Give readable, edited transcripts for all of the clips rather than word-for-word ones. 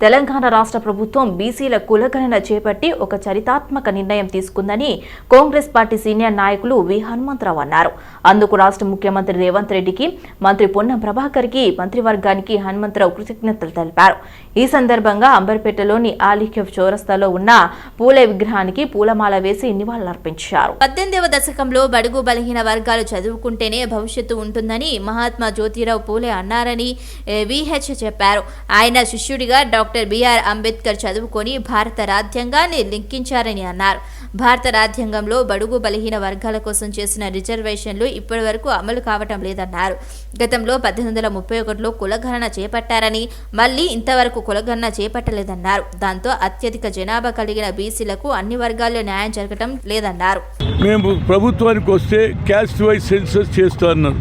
తెలంగాణ రాష్ట్ర ప్రభుత్వం బీసీల కులగణన చేపట్టి ఒక చరితాత్మక నిర్ణయం తీసుకుందని కాంగ్రెస్ పార్టీ సీనియర్ నాయకులు వి హనుమంతరావు అన్నారు. అందుకు రాష్ట్ర ముఖ్యమంత్రి రేవంత్ రెడ్డికి, మంత్రి పొన్నం ప్రభాకర్కి, మంత్రివర్గానికి హనుమంతరావు కృతజ్ఞతలు తెలిపారు. ఈ సందర్భంగా అంబర్పేటలోని ఆలిఖ్యఫ్ చౌరస్తాలో ఉన్న పూలే విగ్రహానికి పూలమాల వేసి నివాళులర్పించారు. 18వ దశకంలో బడుగు బలహీన వర్గాలు చదువుకుంటేనే భవిష్యత్తు ఉంటుందని మహాత్మా జ్యోతిరావు పూలే అన్నారని విహెచ్ చెప్పారు. ఆయన శిష్యుడిగా డాక్టర్ బిఆర్ అంబేద్కర్ చదువుకొని భారత రాజ్యాంగాన్ని లింకించారని అన్నారు. భారత రాజ్యాంగంలో బడుగు బలహీన వర్గాల కోసం చేసిన రిజర్వేషన్లు ఇప్పటి వరకు అమలు కావటం లేదన్నారు. గతంలో 1831లో కులగణన చేపట్టారని, మళ్లీ ఇంతవరకు కులగణన చేపట్టలేదన్నారు. దాంతో అత్యధిక జనాభా కలిగిన బీసీలకు అన్ని వర్గాల్లో న్యాయం జరగటం లేదన్నారు. మేము ప్రభుత్వానికి వస్తే క్యాస్ట్ వైజ్ సెన్సస్ చేస్తున్నారు.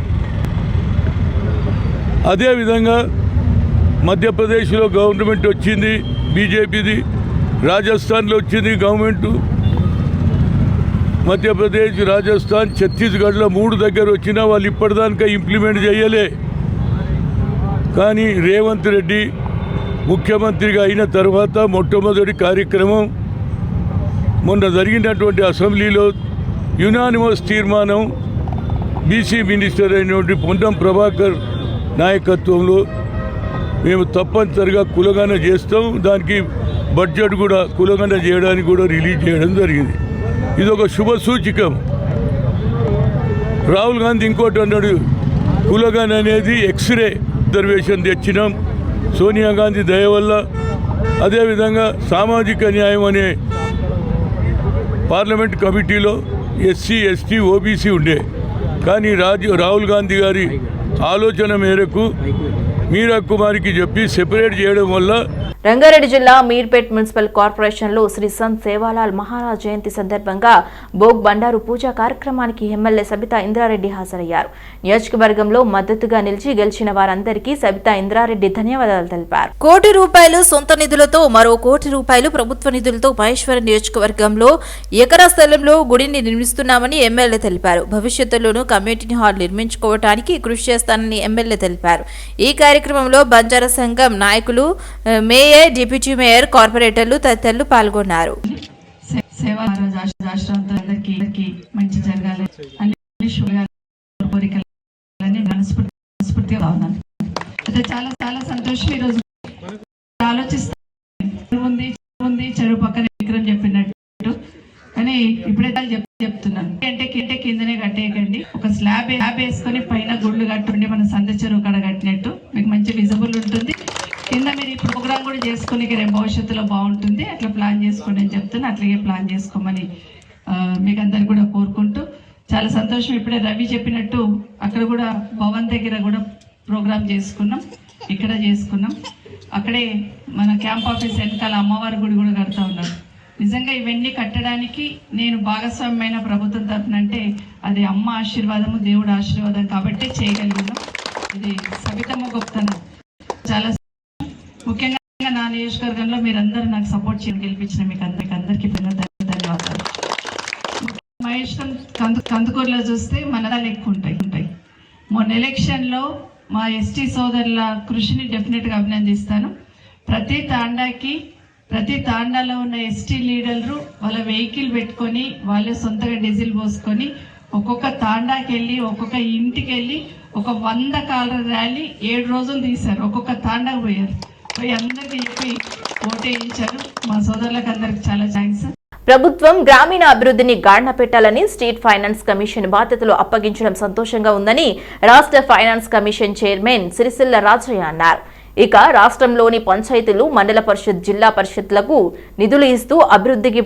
అదేవిధంగా మధ్యప్రదేశ్లో గవర్నమెంట్ వచ్చింది, బీజేపీది. రాజస్థాన్లో వచ్చింది గవర్నమెంట్. మధ్యప్రదేశ్, రాజస్థాన్, ఛత్తీస్గఢ్లో 3 దగ్గర వచ్చినా వాళ్ళు ఇప్పటిదాకా ఇంప్లిమెంట్ చేయలే. కానీ రేవంత్ రెడ్డి ముఖ్యమంత్రిగా అయిన తర్వాత మొట్టమొదటి కార్యక్రమం మొన్న జరిగినటువంటి అసెంబ్లీలో యునానిమస్ తీర్మానం బీసీ మినిస్టర్ అయినటువంటి పొన్నం ప్రభాకర్ నాయకత్వంలో మేము తప్పనిసరిగా కులగణన చేస్తాం. దానికి బడ్జెట్ కూడా కులగణన చేయడానికి కూడా రిలీజ్ చేయడం జరిగింది. ఇది ఒక శుభ సూచికం. రాహుల్ గాంధీ ఇంకోటి అన్నాడు, కులగణన అనేది ఎక్స్రే రిజర్వేషన్ తెచ్చినాం సోనియా గాంధీ దయ వల్ల. అదేవిధంగా సామాజిక న్యాయం అనే పార్లమెంట్ కమిటీలో ఎస్సీ, ఎస్టీ, ఓబీసీ ఉండే. కానీ రాహుల్ గాంధీ గారి ఆలోచన మేరకు మీరా కుమారికి చెప్పి సెపరేట్ చేయడం వల్ల రంగారెడ్డి జిల్లా మీర్పేట్ మున్సిపల్ కార్పొరేషన్లో శ్రీ సంత్ సేవాలాల్ మహారాజ్ జయంతి సందర్భంగా భోగ్ బండారు పూజా కార్యక్రమానికి ఎమ్మెల్యే సబితా ఇంద్రారెడ్డి హాజరయ్యారు. నియోజకవర్గంలో మద్దతుగా నిలిచి గెలిచిన వారందరికీ సబితా ఇంద్రారెడ్డి ధన్యవాదాలు తెలిపారు. ₹1 సొంత నిధులతో, మరో ₹1 ప్రభుత్వ నిధులతో మహేశ్వరం నియోజకవర్గంలో ఎకరా స్థలంలో గుడిని నిర్మిస్తున్నామని ఎమ్మెల్యే తెలిపారు. భవిష్యత్తులోనూ కమ్యూనిటీ హాల్ నిర్మించుకోవడానికి కృషి చేస్తానని ఎమ్మెల్యే తెలిపారు. ఈ కార్యక్రమంలో బంజారా సంఘం నాయకులు, మేయర్, డిప్యూటీ మేయర్, కార్పొరేటర్లు తదితరులు పాల్గొన్నారు. మంచి జరగాలి అయితే చాలా చాలా సంతోషం. ఈరోజు ఆలోచిస్తుంది చెరువు పక్కన విక్రమ్ చెప్పినట్టు, కానీ ఇప్పుడే చెప్తున్నాను అంటే కిందనే కట్టేయకండి, ఒక స్లాబ్ వేసుకొని పైన గుళ్ళు కట్టుండి మన సంద చెరువు కడ కట్టినట్టు మీకు మంచి విజిబుల్ ఉంటుంది. కింద మీరు ఈ ప్రోగ్రామ్ కూడా చేసుకుని రేపు భవిష్యత్తులో బాగుంటుంది. అట్లా ప్లాన్ చేసుకోండి అని చెప్తున్నా. అట్లాగే ప్లాన్ చేసుకోమని మీకు అందరు కూడా కోరుకుంటూ చాలా సంతోషం. ఇప్పుడే రవి చెప్పినట్టు అక్కడ కూడా భవన్ దగ్గర కూడా ప్రోగ్రామ్ చేసుకున్నాం, ఇక్కడ చేసుకున్నాం. అక్కడే మన క్యాంప్ ఆఫీస్ వెనకాల అమ్మవారి గుడి కూడా కడతా ఉన్నారు. నిజంగా ఇవన్నీ కట్టడానికి నేను భాగస్వామ్యమైన ప్రభుత్వం తరఫునంటే అది అమ్మ ఆశీర్వాదము, దేవుడు ఆశీర్వాదం కాబట్టి చేయగలిగినాం. ఇది సవితమ్మ గొప్పతనం. చాలా ముఖ్యంగా నా నియోజకవర్గంలో మీరందరూ నాకు సపోర్ట్ చేయడం గెలిపించిన మీకు అందరికీ ధన్యవాదాలు. మహేశ్వరం కందుకూరులో చూస్తే మనదాలు ఎక్కువ ఉంటాయి. మొన్న ఎలక్షన్లో మా ఎస్టీ సోదరుల కృషిని డెఫినెట్గా అభినందిస్తాను. ప్రతి తాండాలో ఉన్న ఎస్టీ లీడర్లు వాళ్ళ వెహికల్ పెట్టుకొని వాళ్ళే సొంతగా డీజిల్ పోసుకొని ఒక్కొక్క తాండాకి వెళ్ళి ఒక్కొక్క ఇంటికి వెళ్ళి ఒక 100 కాలర్ ర్యాలీ 7 రోజులు తీశారు. ఒక్కొక్క తాండాకు పోయి అందరికీ చెప్పి ఓటేయించారు. మా సోదరులకు అందరికి చాలా థ్యాంక్స్. ప్రభుత్వం గ్రామీణ అభివృద్ధిని గాడిన పెట్టాలని స్టేట్ ఫైనాన్స్ కమిషన్ బాధ్యతలు అప్పగించడం సంతోషంగా ఉందని రాష్ట్ర finance commission chairman Sirisilla Rajaiah అన్నారు. ఇక రాష్ట్రంలోని పంచాయతీలు, మండల పరిషత్, జిల్లా పరిషత్లకు నిధులు ఇస్తూ అభివృద్ధికి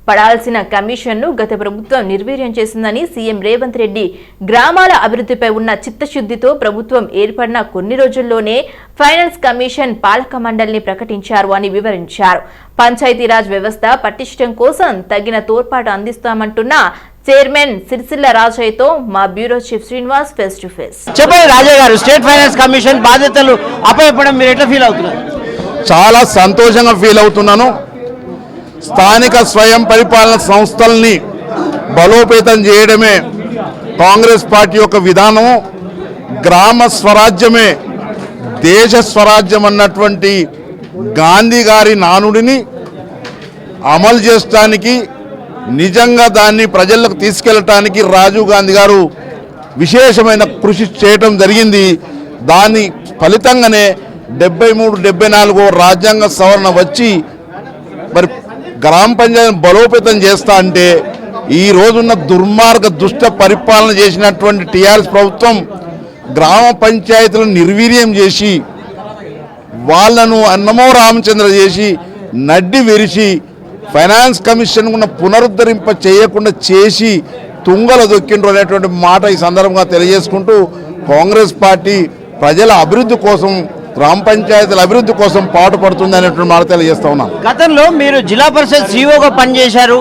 పడాల్సిన కమిషన్ను గత ప్రభుత్వం నిర్వీర్యం చేసిందని సీఎం రేవంత్ రెడ్డి గ్రామాల అభివృద్ధిపై ఉన్న చిత్తశుద్ధితో ప్రభుత్వం ఏర్పడిన కొన్ని రోజుల్లోనే ఫైనాన్స్ కమిషన్ పాలక మండలిని ప్రకటించారు అని వివరించారు. పంచాయతీరాజ్ వ్యవస్థ పటిష్టం కోసం తగిన తోడ్పాటు అందిస్తామంటున్న చైర్మన్ సిరిసిల్ల రాజయ్యతో మా bureau chief Srinivas face to face. చెప్పండి రాజయ్య గారు, స్టేట్ ఫైనాన్స్ కమిషన్ బాధ్యతలు అప్పచెప్పడం మీరు ఎట్లా ఫీల్ అవుతున్నారు? చాలా సంతోషంగా ఫీల్ అవుతున్నాను. స్థానిక స్వయం పరిపాలన సంస్థల్ని బలోపేతం చేయడమే కాంగ్రెస్ పార్టీ యొక్క విధానము. గ్రామ స్వరాజ్యమే దేశ స్వరాజ్యం అన్నటువంటి గాంధీ గారి నానుడిని అమలు చేయడానికి, నిజంగా దాన్ని ప్రజలకు తీసుకెళ్ళటానికి రాజీవ్ గాంధీ గారు విశేషమైన కృషి చేయటం జరిగింది. దాని ఫలితంగానే 73-74 రాజ్యాంగ సవరణ వచ్చి మరి గ్రామ పంచాయతీ బలోపేతం చేస్తా అంటే ఈ రోజున్న దుర్మార్గ దుష్ట పరిపాలన చేసినటువంటి టీఆర్ఎస్ ప్రభుత్వం గ్రామ పంచాయతీలను నిర్వీర్యం చేసి వాళ్లను అన్నమో రామచంద్ర చేసి నడ్డి విరిచి ఫైనాన్స్ కమిషన్ ఉన్న పునరుద్ధరింప చేయకుండా చేసి తుంగల దొక్కిండ్రు అనేటువంటి మాట ఈ సందర్భంగా తెలియజేసుకుంటూ కాంగ్రెస్ పార్టీ ప్రజల అభివృద్ధి కోసం, గ్రామ పంచాయతీల అభివృద్ధి కోసం పాటుపడుతుంది అనేటువంటి మాట తెలియజేస్తా ఉన్నాం. గతంలో మీరు జిల్లా పరిషత్ సిఇఓగా పనిచేశారు,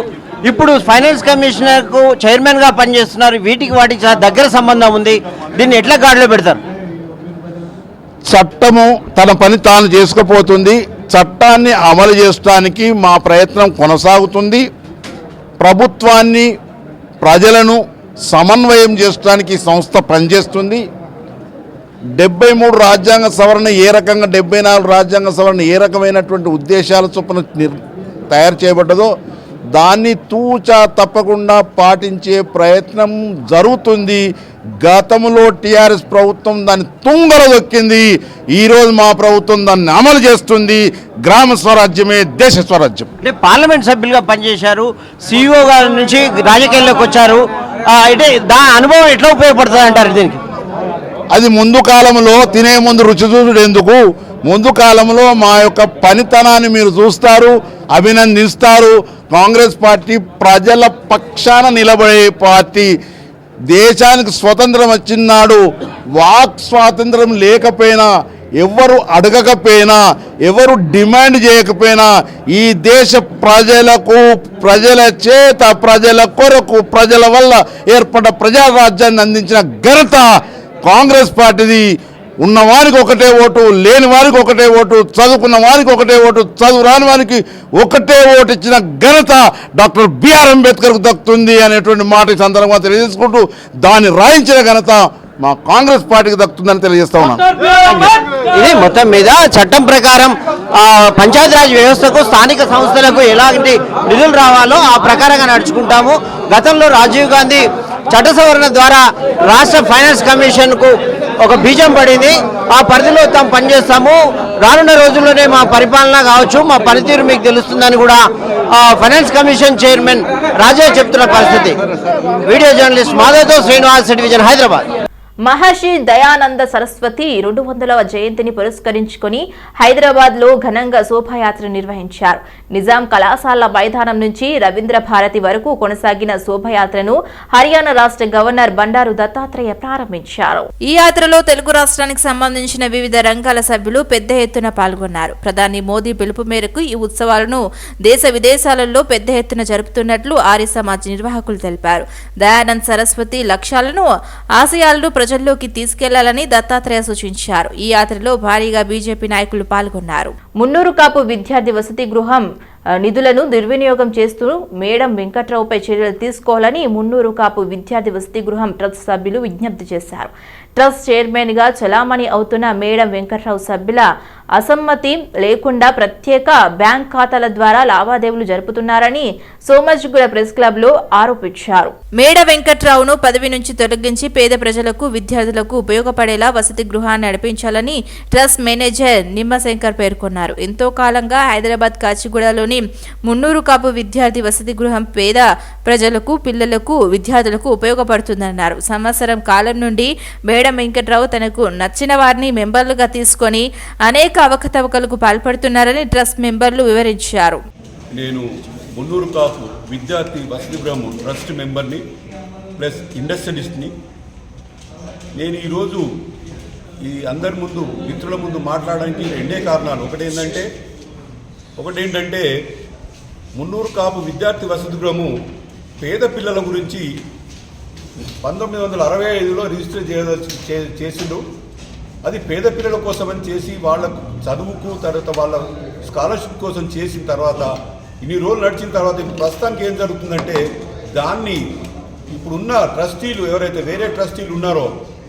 ఇప్పుడు ఫైనాన్స్ కమిషనర్కు చైర్మన్గా పనిచేస్తున్నారు. వాటికి చాలా దగ్గర సంబంధం ఉంది. దీన్ని ఎట్లా గాడిలో పెడతారు? చట్టము తన పని తాను చేసుకుపోతుంది. చట్టాన్ని అమలు చేయడానికి మా ప్రయత్నం కొనసాగుతుంది. ప్రభుత్వాన్ని, ప్రజలను సమన్వయం చేయడానికి ఈ సంస్థ పనిచేస్తుంది. 73 రాజ్యాంగ సవరణ ఏ రకంగా, 74 రాజ్యాంగ సవరణ ఏ రకమైనటువంటి ఉద్దేశాల చొప్పున తయారు చేయబడ్డదో దాన్ని తూచా తప్పకుండా పాటించే ప్రయత్నం జరుగుతుంది. గతంలో టీఆర్ఎస్ ప్రభుత్వం దాన్ని తుంగలో దొక్కింది. ఈరోజు మా ప్రభుత్వం దాన్ని అమలు చేస్తుంది. గ్రామ స్వరాజ్యమే దేశ స్వరాజ్యం. అంటే పార్లమెంట్ సభ్యులుగా పనిచేశారు, సిఇఓ గారి నుంచి రాజకీయాల్లోకి వచ్చారు. అంటే దాని అనుభవం ఎట్లా ఉపయోగపడుతుంది అంటారు దీనికి? అది ముందు కాలంలో తినే ముందు రుచి చూసుడు ఎందుకు, ముందు కాలంలో మా యొక్క పనితనాన్ని మీరు చూస్తారు, అభినందిస్తారు. కాంగ్రెస్ పార్టీ ప్రజల పక్షాన నిలబడే పార్టీ. దేశానికి స్వతంత్రం వచ్చినాడు వాక్ స్వాతంత్రం లేకపోయినా, ఎవరు అడగకపోయినా, ఎవరు డిమాండ్ చేయకపోయినా ఈ దేశ ప్రజలకు, ప్రజల చేత, ప్రజల కొరకు, ప్రజల వల్ల ఏర్పడ్డ ప్రజారాజ్యాన్ని అందించిన ఘనత కాంగ్రెస్ పార్టీది. ఉన్నవారికి ఒకటే ఓటు, లేని వారికి ఒకటే ఓటు, చదువుకున్న వారికి ఒకటే ఓటు, చదువు రాని వారికి ఒకటే ఓటు ఇచ్చిన ఘనత డాక్టర్ బిఆర్ అంబేద్కర్కు దక్కుతుంది అనేటువంటి మాట ఈ సందర్భంగా తెలియజేసుకుంటూ దాన్ని రాయించిన ఘనత మా కాంగ్రెస్ పార్టీకి దక్కుతుందని తెలియజేస్తా ఉన్నాను. ఇది మొత్తం మీద చట్టం ప్రకారం పంచాయతీరాజ్ వ్యవస్థకు, స్థానిక సంస్థలకు ఎలాంటి నిధులు రావాలో ఆ ప్రకారంగా నడుచుకుంటాము. గతంలో రాజీవ్ గాంధీ చట్ట సవరణ ద్వారా రాష్ట్ర ఫైనాన్స్ కమిషన్కు ఒక బీజం పడింది. ఆ పరిధిలో తాము పనిచేస్తాము. రానున్న రోజుల్లోనే మా పరిపాలన కావచ్చు, మా పనితీరు మీకు తెలుస్తుందని కూడా ఫైనాన్స్ కమిషన్ చైర్మన్ రాజా చెప్తున్న పరిస్థితి. వీడియో జర్నలిస్ట్ మాధవ్తో శ్రీనివాస్, డివిజన్, హైదరాబాద్. మహర్షి దయానంద సరస్వతి 200వ జయంతిని పురస్కరించుకుని హైదరాబాద్ లో ఘనంగా శోభాయాత్ర నిర్వహించారు. నిజాం కళాశాల మైదానం నుంచి రవీంద్ర భారతి వరకు కొనసాగిన శోభాయాత్రను హర్యానా రాష్ట్ర గవర్నర్ బండారు దత్తాత్రేయ ప్రారంభించారు. ఈ యాత్రలో తెలుగు రాష్ట్రానికి సంబంధించిన వివిధ రంగాల సభ్యులు పెద్ద ఎత్తున పాల్గొన్నారు. ప్రధాని మోదీ పిలుపు మేరకు ఈ ఉత్సవాలను దేశ విదేశాలలో పెద్ద ఎత్తున జరుపుతున్నట్లు ఆర్య సమాజ్ నిర్వాహకులు తెలిపారు. దయానంద్ సరస్వతి లక్ష్యాలను, ఆశయాలను ప్రజల్లోకి తీసుకెళ్లాలని దత్తాత్రేయ సూచించారు. ఈ యాత్రలో భారీగా బీజేపీ నాయకులు పాల్గొన్నారు. మున్నూరు కాపు విద్యార్థి వసతి గృహం నిధులను దుర్వినియోగం చేస్తూ మేడం వెంకట్రావుపై చర్యలు తీసుకోవాలని మున్నూరు కాపు విద్యార్థి వసతి గృహం ట్రస్ట్ సభ్యులు విజ్ఞప్తి చేశారు. ట్రస్ట్ చైర్మన్ గా చలామణి అవుతున్న మేడం వెంకట్రావు సభ్యుల అసమ్మతి లేకుండా ప్రత్యేక బ్యాంక్ ఖాతాల ద్వారా లావాదేవీలు జరుపుతున్నారని సోమజ్గూడ ప్రెస్ క్లబ్ లో ఆరోపించారు. మేడ వెంకట్రావును పదవి నుంచి తొలగించి పేద ప్రజలకు, విద్యార్థులకు ఉపయోగపడేలా వసతి గృహాన్ని నడిపించాలని ట్రస్ట్ మేనేజర్ నిమ్మశంకర్ పేర్కొన్నారు. ఎంతో కాలంగా హైదరాబాద్ కాచిగూడలోని మున్నూరు కాపు విద్యార్థి వసతి గృహం పేద ప్రజలకు, పిల్లలకు, విద్యార్థులకు ఉపయోగపడుతుందన్నారు. సంవత్సరం కాలం నుండి మేడం వెంకట్రావు తనకు నచ్చిన వారిని మెంబర్లుగా తీసుకొని అనేక అవకతవకలకు పాల్పడుతున్నారని ట్రస్ట్ మెంబర్లు వివరించారు. నేను మున్నూరు కాపు విద్యార్థి వసతి గృహం ట్రస్ట్ మెంబర్ని ప్లస్ ఇండస్ట్రియలిస్ట్ని. నేను ఈరోజు ఈ అందరి ముందు, మిత్రుల ముందు మాట్లాడడానికి రెండే కారణాలు. ఒకటేంటంటే మున్నూరు కాపు విద్యార్థి వసతి గృహము పేద పిల్లల గురించి 1965లో రిజిస్టర్ చేసిండు. అది పేద పిల్లల కోసమని చేసి వాళ్ళ చదువుకు, తర్వాత వాళ్ళ స్కాలర్షిప్ కోసం చేసిన తర్వాత ఇన్ని రోజులు నడిచిన తర్వాత ఇప్పుడు ప్రస్తుతానికి ఏం జరుగుతుందంటే దాన్ని ఇప్పుడున్న ట్రస్టీలు ఎవరైతే వేరే ట్రస్టీలు ఉన్నారో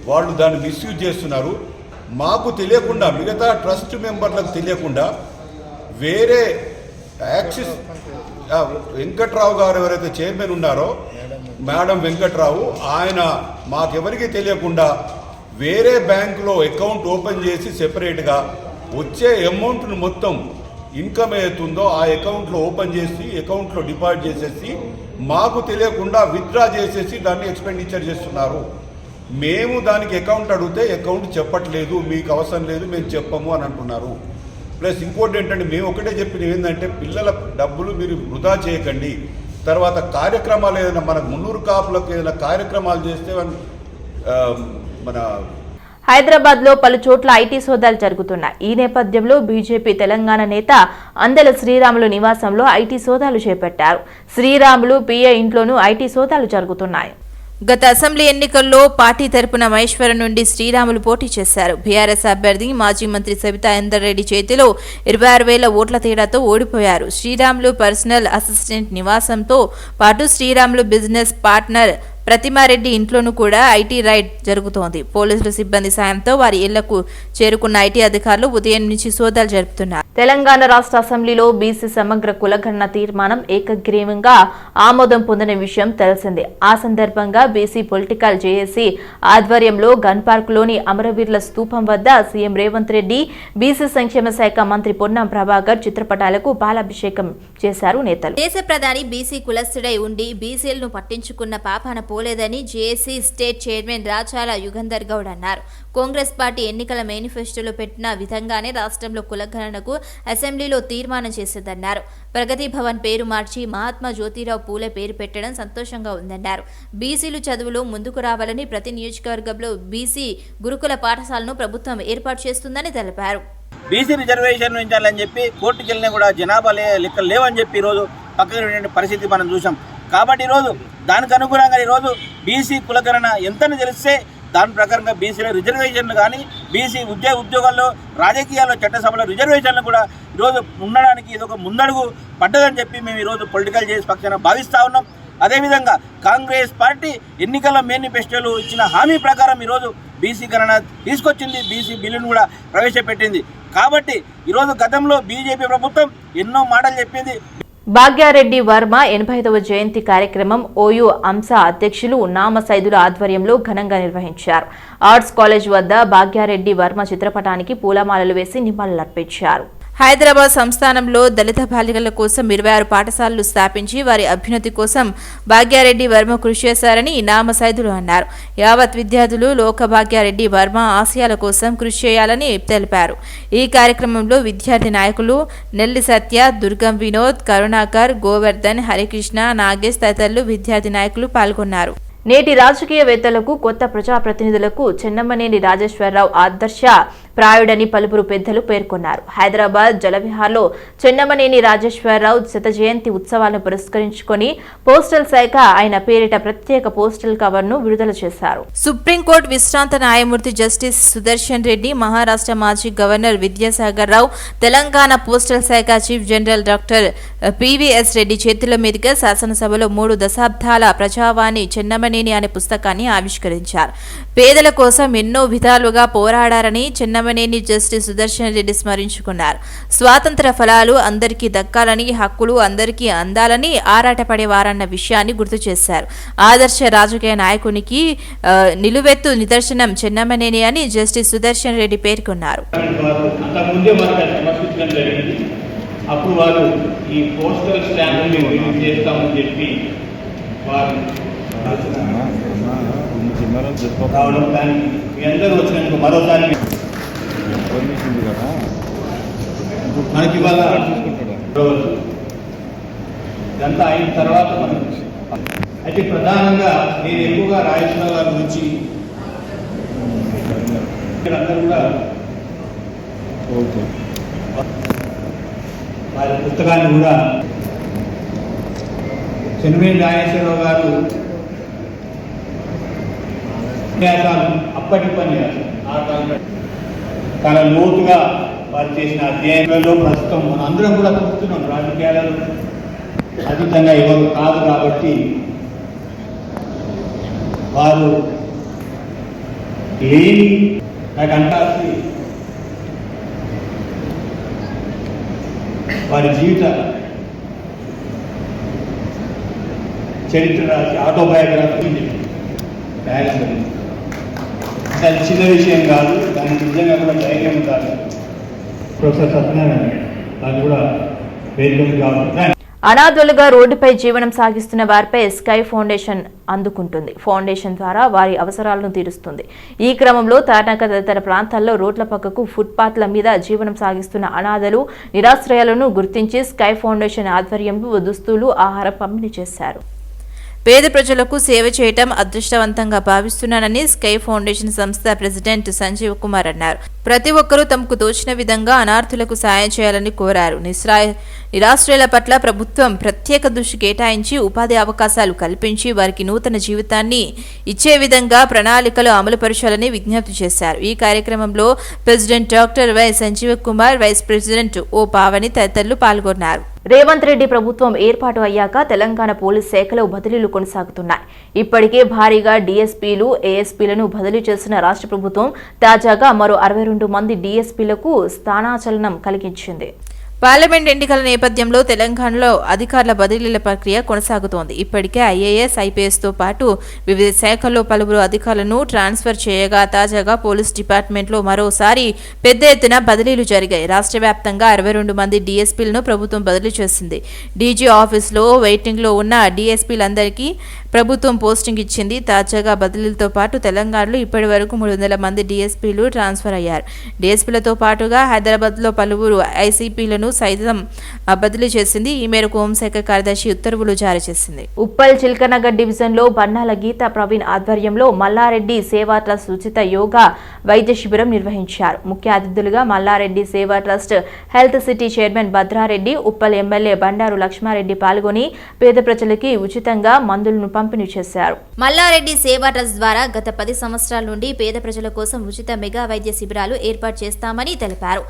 వాళ్ళు దాన్ని మిస్యూజ్ చేస్తున్నారు. మాకు తెలియకుండా, మిగతా ట్రస్ట్ మెంబర్లకు తెలియకుండా వేరే యాక్సిస్ వెంకట్రావు గారు ఎవరైతే చైర్మన్ ఉన్నారో మేడం వెంకట్రావు, ఆయన మాకెవరికి తెలియకుండా వేరే బ్యాంకులో అకౌంట్ ఓపెన్ చేసి సెపరేట్గా వచ్చే అమౌంట్ను మొత్తం ఇన్కమ్ అవుతుందో ఆ అకౌంట్లో ఓపెన్ చేసి అకౌంట్లో డిపాజిట్ చేసేసి మాకు తెలియకుండా విత్డ్రా చేసేసి దాన్ని ఎక్స్పెండిచర్ చేస్తున్నారు. మేము దానికి అకౌంట్ అడిగితే అకౌంట్ చెప్పట్లేదు, మీకు అవసరం లేదు, మేము చెప్పము అని అంటున్నారు. ప్లస్ ఇంకోటి ఏంటంటే మేము ఒకటే చెప్పిన ఏంటంటే పిల్లల డబ్బులు మీరు వృధా చేయకండి. తర్వాత కార్యక్రమాలు ఏదైనా మనకు మున్నూరు కాపులకు ఏదైనా కార్యక్రమాలు చేస్తే మన హైదరాబాద్ లో పలు చోట్ల ఐటీ సోదాలు జరుగుతున్నాయి. ఈ నేపథ్యంలో బీజేపీ తెలంగాణ నేత అందెల శ్రీరాములు నివాసంలో ఐటీ సోదాలు చేపట్టారు. శ్రీరాములు పిఏ ఇంట్లోనూ ఐటీ సోదాలు జరుగుతున్నాయి. గత అసెంబ్లీ ఎన్నికల్లో పార్టీ తరపున మహేశ్వరం నుండి శ్రీరాములు పోటీ చేశారు. బీఆర్ఎస్ అభ్యర్థి మాజీ మంత్రి సబితా ఇందర్రెడ్డి చేతిలో 26,000 ఓట్ల తేడాతో ఓడిపోయారు. శ్రీరాములు పర్సనల్ అసిస్టెంట్ నివాసంతో పాటు శ్రీరాములు బిజినెస్ పార్ట్నర్ ప్రతిమారెడ్డి ఇంట్లోనూ కూడా ఐటీ రైడ్ జరుగుతోంది. పోలీసుల సిబ్బంది సాయంతో వారి ఇళ్లకు చేరుకున్న ఐటీ అధికారులు ఉదయం నుంచి సోదాలు జరుపుతున్నారు. తెలంగాణ రాష్ట్ర అసెంబ్లీలో బీసీ సమగ్ర కులగణన తీర్మానం ఏకగ్రీవంగా ఆమోదం పొందిన విషయం తెలిసిందే. ఆ సందర్భంగా బీసీ పొలిటికల్ జేఏసీ ఆధ్వర్యంలో గన్ పార్క్ లోని అమరవీరుల స్తూపం వద్ద సీఎం రేవంత్ రెడ్డి, బీసీ సంక్షేమ శాఖ మంత్రి పొన్నం ప్రభాకర్ చిత్రపటాలకు పాలాభిషేకం చేశారు నేతలు. దేశ ప్రధాని బీసీ కులస్తుడై ఉండి బీసీలను పట్టించుకున్న పాపాన పోలేదని JAC state chairman Rachala Yugandhar Goud అన్నారు. కాంగ్రెస్ పార్టీ ఎన్నికల మేనిఫెస్టోలో పెట్టిన విధంగానే రాష్ట్రంలో కులగణనకు అసెంబ్లీలో తీర్మానం చేసేదన్నారు. ప్రగతి భవన్ పేరు మార్చి మహాత్మా జ్యోతిరావు పూలే పేరు పెట్టడం సంతోషంగా ఉందన్నారు. బీసీలు చదువులో ముందుకు రావాలని ప్రతి నియోజకవర్గంలో బీసీ గురుకుల పాఠశాలను ప్రభుత్వం ఏర్పాటు చేస్తుందని తెలిపారు. బీసీ రిజర్వేషన్ ఉంచాలని చెప్పి కోర్టుకు వెళ్ళినా కూడా జనాభా లెక్కలు లేవని చెప్పి ఈరోజు పక్కన పరిస్థితి మనం చూసాం. కాబట్టి ఈరోజు దానికి అనుగుణంగా ఈరోజు బీసీ కులగణన ఎంతని తెలిస్తే దాని ప్రకారంగా బీసీల రిజర్వేషన్లు కానీ బీసీ ఉద్యోగాల్లో రాజకీయాల్లో చట్టసభలో రిజర్వేషన్లు కూడా ఈరోజు ఉండడానికి ఇది ఒక ముందడుగు పడ్డదని చెప్పి మేము ఈరోజు పొలిటికల్ చేసి పక్షాన భావిస్తూ ఉన్నాం. అదేవిధంగా కాంగ్రెస్ పార్టీ ఎన్నికల మేనిఫెస్టోలు ఇచ్చిన హామీ ప్రకారం ఈరోజు బీసీ గణన తీసుకొచ్చింది, బీసీ బిల్లును కూడా ప్రవేశపెట్టింది. కాబట్టి ఈరోజు గతంలో బీజేపీ ప్రభుత్వం ఎన్నో మాటలు చెప్పింది. భాగ్యారెడ్డి వర్మ 85వ జయంతి కార్యక్రమం ఓయూ అంశ అధ్యక్షులు నామ సైదుల ఆధ్వర్యంలో ఘనంగా నిర్వహించారు. ఆర్ట్స్ కాలేజ్ వద్ద భాగ్యారెడ్డి వర్మ చిత్రపటానికి పూలమాలలు వేసి నివాళులర్పించారు. హైదరాబాద్ సంస్థానంలో దళిత బాలికల కోసం 26 పాఠశాలలు స్థాపించి వారి అభ్యున్నతి కోసం భాగ్యారెడ్డి వర్మ కృషి చేశారని నామ సైదులు అన్నారు. యావత్ విద్యార్థులు లోక భాగ్యారెడ్డి వర్మ ఆశయాల కోసం కృషి చేయాలని తెలిపారు. ఈ కార్యక్రమంలో విద్యార్థి నాయకులు నెల్లి సత్య, దుర్గం వినోద్, కరుణాకర్, గోవర్ధన్, హరికృష్ణ, నాగేష్ తదితరులు విద్యార్థి నాయకులు పాల్గొన్నారు. నేటి రాజకీయవేత్తలకు, కొత్త ప్రజాప్రతినిధులకు చెన్నమనేని రాజేశ్వరరావు ఆదర్శ ప్రాయుడని పలువురు పెద్దలు పేర్కొన్నారు. హైదరాబాద్ జలవిహార్లో చెన్నమనేని రాజేశ్వరరావు శత జయంతి ఉత్సవాలను పురస్కరించుకొని పోస్టల్ శాఖ ఆయన పేరిట ప్రత్యేక పోస్టల్ కవర్ను విడుదల చేశారు. సుప్రీంకోర్టు విశ్రాంత న్యాయమూర్తి జస్టిస్ సుదర్శన్ రెడ్డి, మహారాష్ట్ర మాజీ గవర్నర్ విద్యాసాగర్ రావు, తెలంగాణ పోస్టల్ శాఖ chief general doctor PVS Reddy చేతుల మీదుగా శాసనసభలో 3 దశాబ్దాల ప్రజావాణి చెన్నమనేని అనే పుస్తకాన్ని ఆవిష్కరించారు. పేదల కోసం ఎన్నో విధాలుగా పోరాడారని చెన్నమనేని జస్టిస్ సుదర్శన్ రెడ్డి స్మరించుకున్నారు. స్వాతంత్ర ఫలాలు అందరికీ దక్కాలని, హక్కులు అందరికీ అందాలని ఆరాటపడేవారన్న విషయాన్ని గుర్తు చేశారు. ఆదర్శ రాజకీయ నాయకునికి నిలువెత్తు నిదర్శనం చెన్నమనేని అని జస్టిస్ సుదర్శన్ రెడ్డి పేర్కొన్నారు. అప్పుడు వారు ఈ పోస్టల్ స్టాంపుని రిలీజ్ చేస్తామని చెప్పి వారు రావడం, దానికి మీ అందరూ వచ్చినందుకు మరోసారి మనకి ఇవాళ ఇదంతా అయిన తర్వాత మనం అయితే ప్రధానంగా నేను ఎక్కువగా రాజేశ్వరరావు గారి గురించి అందరూ కూడా వారి పుస్తకాన్ని కూడా చెన్నమనేని రాజేశ్వరరావు గారు ఉపన్యాసాలు, అప్పటి ఉపన్యాసం చాలా లోతుగా వారు చేసిన అధ్యయనంలో ప్రస్తుతం మనం అందరం కూడా చూస్తున్నాం. రాజకీయాలలో అతీతంగా ఎవరు కాదు కాబట్టి వారు లేని నాకు అంటాల్సి వారి జీవిత చరిత్ర రాసి ఆటోబయోగ్రఫీ రాయాలి. అది చిన్న విషయం కాదు, దానికి నిజంగా కూడా ధైర్యం ఉండాలి. ప్రొఫెసర్ సత్యనారాయణ దాన్ని కూడా వేదిక కావాలి. అనాథులుగా రోడ్డుపై జీవనం సాగిస్తున్న వారిపై స్కై ఫౌండేషన్ అందుకుంటుంది. ఫౌండేషన్ ద్వారా వారి అవసరాలను తీరుస్తుంది. ఈ క్రమంలో తార్నాక తదితర ప్రాంతాల్లో రోడ్ల పక్కకు ఫుట్పాత్ల మీద జీవనం సాగిస్తున్న అనాథలు, నిరాశ్రయాలను గుర్తించి స్కై ఫౌండేషన్ ఆధ్వర్యంలో దుస్తులు, ఆహారం పంపిణీ చేశారు. పేద ప్రజలకు సేవ చేయటం అదృష్టవంతంగా భావిస్తున్నానని స్కై ఫౌండేషన్ సంస్థ ప్రెసిడెంట్ సంజీవ్ కుమార్ అన్నారు. ప్రతి ఒక్కరూ తమకు తోచిన విధంగా అనాథులకు సాయం చేయాలని కోరారు. నిరాశ్రయుల పట్ల ప్రభుత్వం ప్రత్యేక దృష్టి కేటాయించి ఉపాధి అవకాశాలు కల్పించి వారికి నూతన జీవితాన్ని ఇచ్చే విధంగా ప్రణాళికలు అమలుపరచాలని విజ్ఞప్తి చేశారు. ఈ కార్యక్రమంలో president doctor Y Sanjeev Kumar, vice president O Pavani తదితరులు పాల్గొన్నారు. రేవంత్ రెడ్డి ప్రభుత్వం ఏర్పాటు అయ్యాక తెలంగాణ పోలీస్ శాఖలో బదిలీలు కొనసాగుతున్నాయి. ఇప్పటికే భారీగా డీఎస్పీలు, ఏఎస్పీలను బదిలీ చేసిన రాష్ట్ర ప్రభుత్వం తాజాగా మరో 62 మంది డీఎస్పీలకు స్థానాచలనం కలిగించింది. పార్లమెంట్ ఎన్నికల నేపథ్యంలో తెలంగాణలో అధికారుల బదిలీల ప్రక్రియ కొనసాగుతోంది. ఇప్పటికే ఐఏఎస్, ఐపీఎస్తో పాటు వివిధ శాఖల్లో పలువురు అధికారులను ట్రాన్స్ఫర్ చేయగా తాజాగా పోలీస్ డిపార్ట్మెంట్లో మరోసారి పెద్ద ఎత్తున బదిలీలు జరిగాయి. రాష్ట్ర వ్యాప్తంగా 62 మంది డీఎస్పీలను ప్రభుత్వం బదిలీ చేసింది. డీజీ ఆఫీసులో వెయిటింగ్లో ఉన్న డీఎస్పీలందరికీ ప్రభుత్వం పోస్టింగ్ ఇచ్చింది. తాజాగా బదిలీలతో పాటు తెలంగాణలో ఇప్పటి వరకు 300 మంది డీఎస్పీలు ట్రాన్స్ఫర్ అయ్యారు. డీఎస్పీలతో పాటుగా హైదరాబాద్లో పలువురు ఐసీపీలను సైతం బదిలీ చేసింది. ఈ మేరకు హోంశాఖ కార్యదర్శి ఉత్తర్వులు జారీ చేసింది. ఉప్పల్ చిల్కనగర్ డివిజన్లో బన్నాల గీతా ప్రవీణ్ ఆధ్వర్యంలో మల్లారెడ్డి సేవా ట్రస్ట్ ఉచిత యోగా వైద్య శిబిరం నిర్వహించారు. ముఖ్య అతిథులుగా Malla Reddy Seva trust health city chairman Bhadra Reddy, Uppal MLA Bandaru Lakshma Reddy పాల్గొని పేద ప్రజలకి ఉచితంగా మందులను పంపిణీ చేశారు. మల్లారెడ్డి సేవా ట్రస్ట్ ద్వారా గత 10 సంవత్సరాల నుండి పేద ప్రజల కోసం ఉచిత మెగా వైద్య శిబిరాలు ఏర్పాటు చేస్తామని తెలిపారు.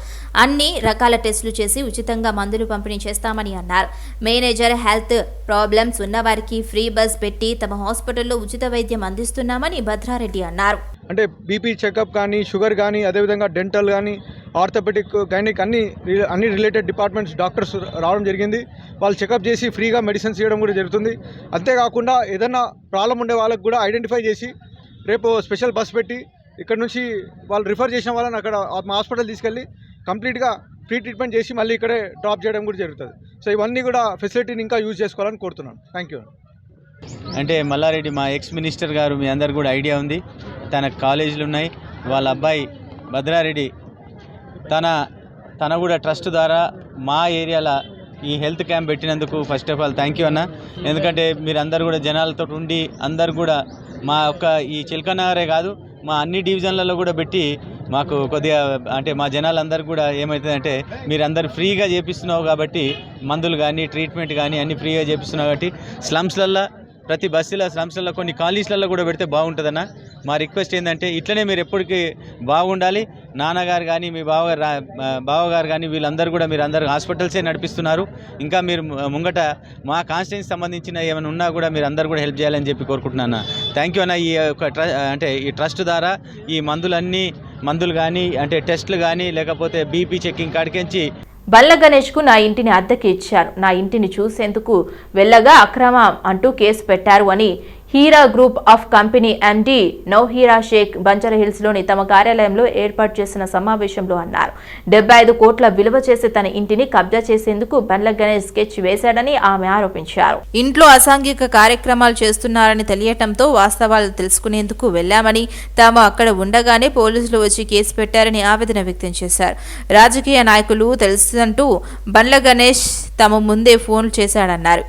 అన్ని రకాల టెస్టులు చేసి ఉచితంగా మందులు పంపిణీ చేస్తామని అన్నారు. మేనేజర్ హెల్త్ ప్రాబ్లమ్స్ ఉన్నవారికి ఫ్రీ బస్ పెట్టి తమ హాస్పిటల్లో ఉచిత వైద్యం అందిస్తున్నామని భద్రారెడ్డి అన్నారు. అంటే బీపీ చెకప్ కానీ, షుగర్ కానీ, అదేవిధంగా డెంటల్ కానీ, ఆర్థోపెడిక్, గైనిక్ అన్ని రిలేటెడ్ డిపార్ట్మెంట్స్ డాక్టర్స్ రావడం జరిగింది. వాళ్ళు చెకప్ చేసి ఫ్రీగా మెడిసిన్స్ ఇవ్వడం కూడా జరుగుతుంది. అంతేకాకుండా ఏదైనా ప్రాబ్లం ఉండే వాళ్ళకు కూడా ఐడెంటిఫై చేసి రేపు స్పెషల్ బస్ పెట్టి ఇక్కడ నుంచి వాళ్ళు రిఫర్ చేసిన వాళ్ళని అక్కడ మా హాస్పిటల్ తీసుకెళ్ళి కంప్లీట్గా ఫ్రీ ట్రీట్మెంట్ చేసి మళ్ళీ ఇక్కడే డ్రాప్ చేయడం కూడా జరుగుతుంది. సో ఇవన్నీ కూడా ఫెసిలిటీని ఇంకా యూజ్ చేసుకోవాలని కోరుతున్నాను. Thank you. అంటే మల్లారెడ్డి మా ఎక్స్ మినిస్టర్ గారు మీ అందరు కూడా ఐడియా ఉంది. తన కాలేజీలు ఉన్నాయి. వాళ్ళ అబ్బాయి భద్రారెడ్డి తన కూడా ట్రస్ట్ ద్వారా మా ఏరియాలో ఈ హెల్త్ క్యాంప్ పెట్టినందుకు first of all thank you అన్న. ఎందుకంటే మీరు అందరు కూడా జనాలతో ఉండి అందరు కూడా మా యొక్క ఈ చిల్కనగరే కాదు మా అన్ని డివిజన్లలో కూడా పెట్టి మాకు కొద్దిగా అంటే మా జనాలందరూ కూడా ఏమవుతుందంటే మీరు అందరు ఫ్రీగా చేపిస్తున్నావు కాబట్టి మందులు కానీ ట్రీట్మెంట్ కానీ అన్నీ ఫ్రీగా చేపిస్తున్నావు కాబట్టి స్లమ్స్లల్లో ప్రతి బస్సులో స్లమ్స్లలో కొన్ని కాలనీస్లలో కూడా పెడితే బాగుంటుందన్న. మా రిక్వెస్ట్ ఏంటంటే ఇట్లనే మీరు ఎప్పటికీ బాగుండాలి. నాన్నగారు కానీ మీ బావగారు కానీ వీళ్ళందరూ కూడా మీరు అందరు హాస్పిటల్సే నడిపిస్తున్నారు. ఇంకా మీరు ముంగట మా కాన్స్టిట్యూన్సీ సంబంధించిన ఏమైనా ఉన్నా కూడా మీరు అందరు కూడా హెల్ప్ చేయాలని చెప్పి కోరుకుంటున్నాను. థ్యాంక్ యూ అన్న. ఈ అంటే ఈ ట్రస్ట్ ద్వారా ఈ మందులు కానీ అంటే టెస్టులు కానీ లేకపోతే బీపీ చెకింగ్ కాడికించి బల్ల గణేష్కు నా ఇంటిని అద్దెకి ఇచ్చారు. నా ఇంటిని చూసేందుకు వెళ్ళగా అక్రమం అంటూ కేసు పెట్టారు అని Heera group of company MD Nowhera Shaikh బంజారాహిల్స్లోని తమ కార్యాలయంలో ఏర్పాటు చేసిన సమావేశంలో అన్నారు. 75 కోట్ల విలువ చేసి తన ఇంటిని కబ్జా చేసేందుకు బండ్ల గణేష్ స్కెచ్ వేశాడని ఆమె ఆరోపించారు. ఇంట్లో అసాంఘిక కార్యక్రమాలు చేస్తున్నారని తెలియటంతో వాస్తవాలు తెలుసుకునేందుకు వెళ్లామని, తాము అక్కడ ఉండగానే పోలీసులు వచ్చి కేసు పెట్టారని ఆవేదన వ్యక్తం చేశారు. రాజకీయ నాయకులు తెలుసంటూ బండ్ల గణేష్ తమ ముందే ఫోన్ చేశాడన్నారు.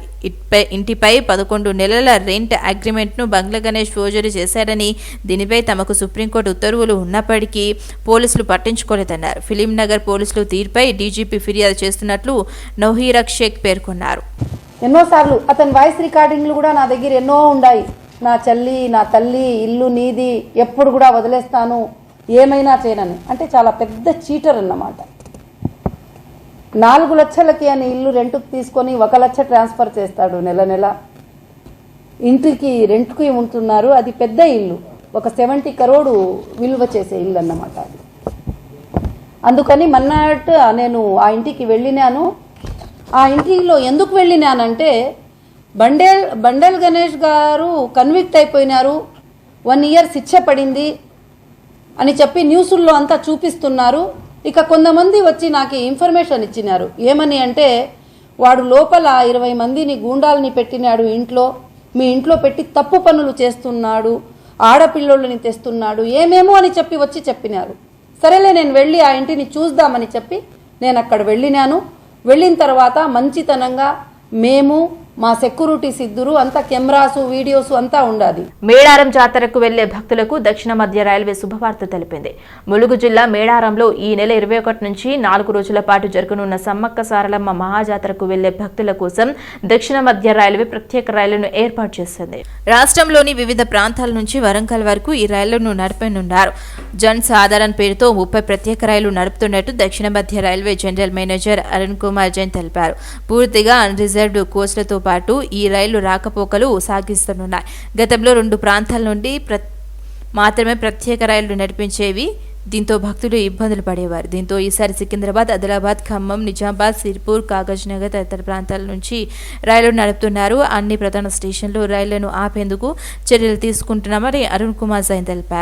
ఇంటిపై 11 నెలల రెంట్ అగ్రిమెంట్ను బంగ్లా గణేష్ ఫోర్జరీ చేశాడని, దీనిపై తమకు సుప్రీంకోర్టు ఉత్తర్వులు ఉన్నప్పటికీ పోలీసులు పట్టించుకోలేదన్నారు. ఫిలిం నగర్ పోలీసులు తీర్పై డీజీపీ ఫిర్యాదు చేస్తున్నట్లు నౌహీరా షేక్ పేర్కొన్నారు. ఎన్నోసార్లు అతని వాయిస్ రికార్డింగ్లు కూడా నా దగ్గర ఎన్నో ఉన్నాయి. నా చెల్లి, నా తల్లి, ఇల్లు నీది, ఎప్పుడు కూడా వదిలేస్తాను, ఏమైనా చేయనని. అంటే చాలా పెద్ద చీటర్ అన్నమాట. 4 లక్షలకి అని ఇల్లు రెంట్కి తీసుకొని 1 లక్ష ట్రాన్స్ఫర్ చేస్తాడు నెల. ఇంటికి రెంట్కి ఉంటున్నారు. అది పెద్ద ఇల్లు, ఒక 70 కరోడు విలువ చేసే ఇల్లు అన్నమాట అది. అందుకని మన్నాట్ నేను ఆ ఇంటికి వెళ్ళినాను. ఆ ఇంటిలో ఎందుకు వెళ్ళినానంటే బండేల్ గణేష్ గారు కన్విక్ట్ అయిపోయినారు, 1 year శిక్ష పడింది అని చెప్పి న్యూస్ల్లో అంతా చూపిస్తున్నారు. ఇక కొంతమంది వచ్చి నాకు ఇన్ఫర్మేషన్ ఇచ్చినారు. ఏమని అంటే వాడు లోపల 20 మందిని గూండాలని పెట్టినాడు, ఇంట్లో మీ ఇంట్లో పెట్టి తప్పు పనులు చేస్తున్నాడు, ఆడపిల్లోళ్ళని తెస్తున్నాడు, ఏమేమో అని చెప్పి వచ్చి చెప్పినారు. సరేలే నేను వెళ్ళి ఆ ఇంటిని చూద్దామని చెప్పి నేను అక్కడ వెళ్ళినాను. వెళ్ళిన తర్వాత మంచితనంగా మేము మా సెక్యూరిటీస్ ఇద్దరు అంతా కెమెరాసు వీడియోస్ అంతా ఉండాలి. మేడారం జాతరకు వెళ్లే భక్తులకు దక్షిణ మధ్య రైల్వే శుభవార్త తెలిపింది. ములుగు జిల్లా మేడారంలో ఈ నెల 21 నుంచి 4 రోజుల పాటు జరగనున్న సమ్మక్క సారలమ్మ మహాజాతరకు వెళ్లే భక్తుల కోసం దక్షిణ మధ్య రైల్వే ప్రత్యేక రైలును ఏర్పాటు చేసింది. రాష్ట్రంలోని వివిధ ప్రాంతాల నుంచి వరంగల్ వరకు ఈ రైళ్లను నడపనున్నారు. జన్ సాధారణ పేరుతో 30 ప్రత్యేక రైళ్లు నడుపుతున్నట్టు దక్షిణ మధ్య railway general manager Arun Kumar Jain తెలిపారు. పూర్తిగా అన్రిజర్వ్డ్ కోచ్లతో పాటు ఈ రైళ్లు రాకపోకలు సాగిస్తున్నాయి. గతంలో 2 ప్రాంతాల నుండి మాత్రమే ప్రత్యేక రైళ్లు నడిపించేవి. దీంతో భక్తులు ఇబ్బందులు పడేవారు. దీంతో ఈసారి సికింద్రాబాద్, ఆదిలాబాద్, ఖమ్మం, నిజామాబాద్, సిర్పూర్, కాగజ్ నగర్ తదితర ప్రాంతాల నుంచి రైళ్లు నడుపుతున్నారు. అన్ని ప్రధాన స్టేషన్లు రైళ్లను ఆపేందుకు చర్యలు తీసుకుంటున్నామని అరుణ్ కుమార్ జైన్ తెలిపారు.